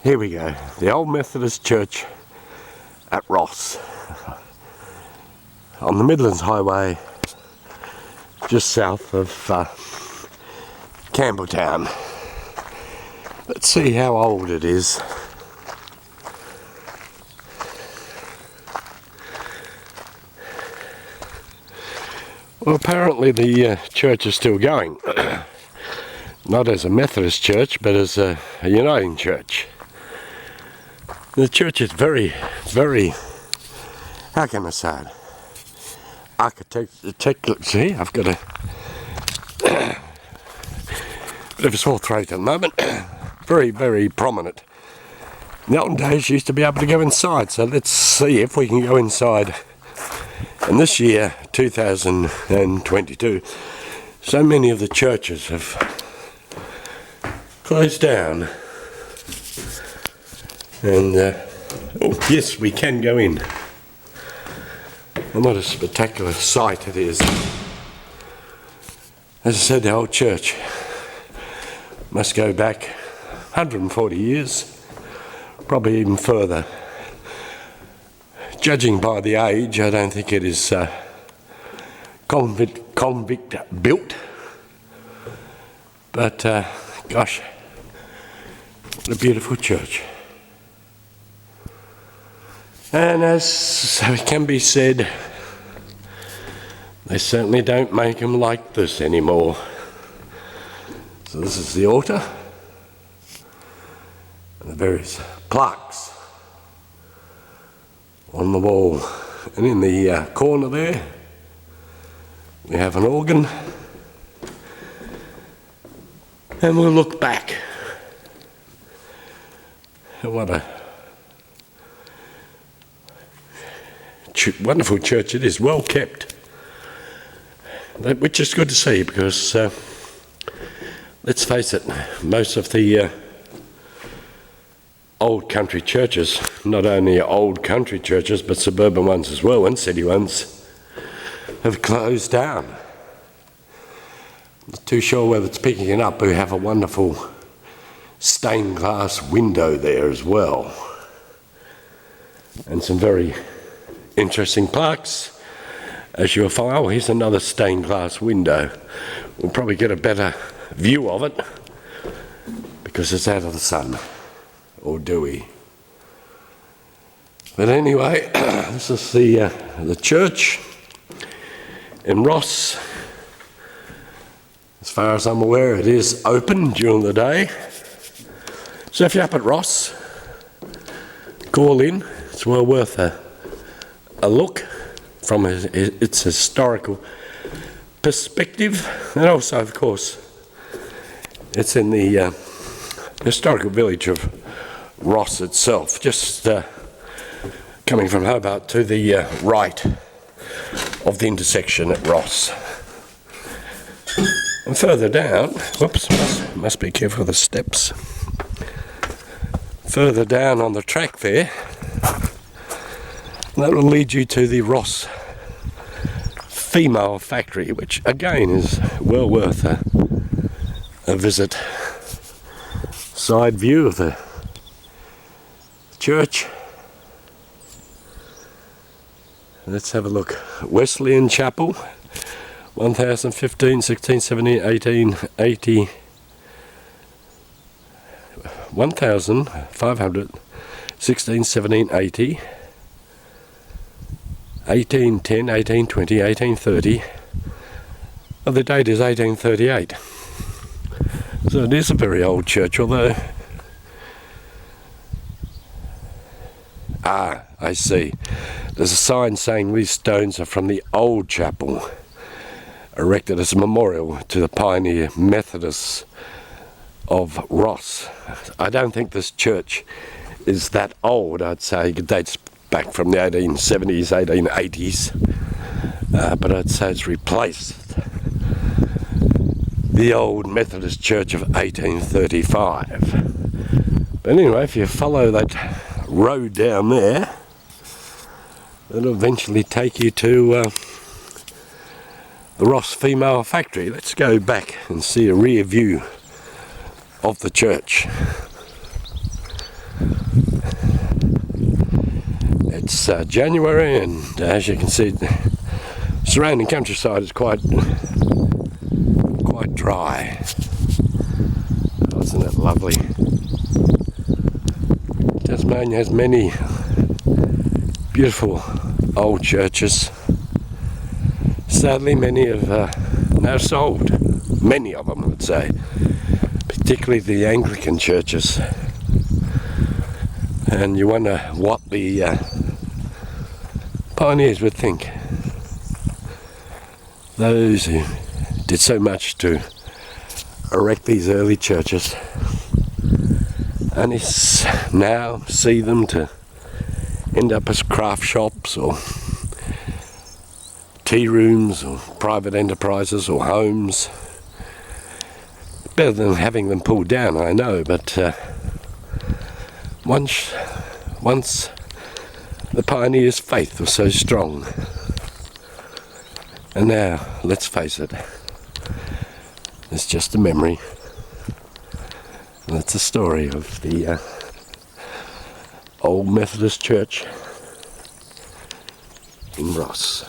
Here we go, the old Methodist church at Ross on the Midlands highway just south of Campbelltown. Let's see how old it is. Well, apparently the church is still going. Not as a Methodist church, but as a uniting church. The church is very, how can I say it? See, I've got a bit of a sore throat at the moment. Very prominent. In the olden days, you used to be able to go inside, so let's see if we can go inside. And this year, 2022, so many of the churches have closed down. And, oh yes, we can go in. And what a spectacular sight it is. As I said, the old church must go back 140 years, probably even further. Judging by the age, I don't think it is convict built. But, gosh, what a beautiful church. And as can be said, they certainly don't make them like this anymore. So this is the altar and the various plaques on the wall. And in the corner there, we have an organ. And we'll look back at what a wonderful church it is, well kept, which is good to see because let's face it, most of the old country churches, not only old country churches but suburban ones as well and city ones, have closed down. Not too sure whether it's picking it up. We have a wonderful stained glass window there as well, and some very interesting plaques, as you'll find. Oh, here's another stained glass window. We'll probably get a better view of it because it's out of the sun, or do we? But anyway, this is the church in Ross. As far as I'm aware, it is open during the day. So if you're up at Ross, call in. It's well worth a look from its historical perspective, and also, of course, it's in the historical village of Ross itself, just coming from Hobart to the right of the intersection at Ross. And further down, whoops, must be careful of the steps. Further down on the track there, that will lead you to the Ross Female Factory, which again is well worth a visit. Side view of the church. Let's have a look. Wesleyan Chapel, 1015, 1670, 1880, 1500, 16, 17, 80. 1810, 1820, 1830. Well, the date is 1838. So it is a very old church, although... I see. There's a sign saying these stones are from the old chapel, erected as a memorial to the pioneer Methodists of Ross. I don't think this church is that old. I'd say it dates back from the 1870s, 1880s, but I'd say it's replaced the old Methodist church of 1835. But anyway, if you follow that road down there, it'll eventually take you to the Ross Female Factory. Let's go back and see a rear view of the church. It's January, and as you can see, the surrounding countryside is quite dry. Oh, isn't that lovely? Tasmania has many beautiful old churches. Sadly, many have now sold. Many of them, I would say, particularly the Anglican churches. And you wonder what the pioneers would think. Those who did so much to erect these early churches, and now see them to end up as craft shops or tea rooms or private enterprises or homes. Better than having them pulled down, I know, but once the pioneers' faith was so strong, and now, let's face it, it's just a memory. That's the story of the old Methodist church in Ross.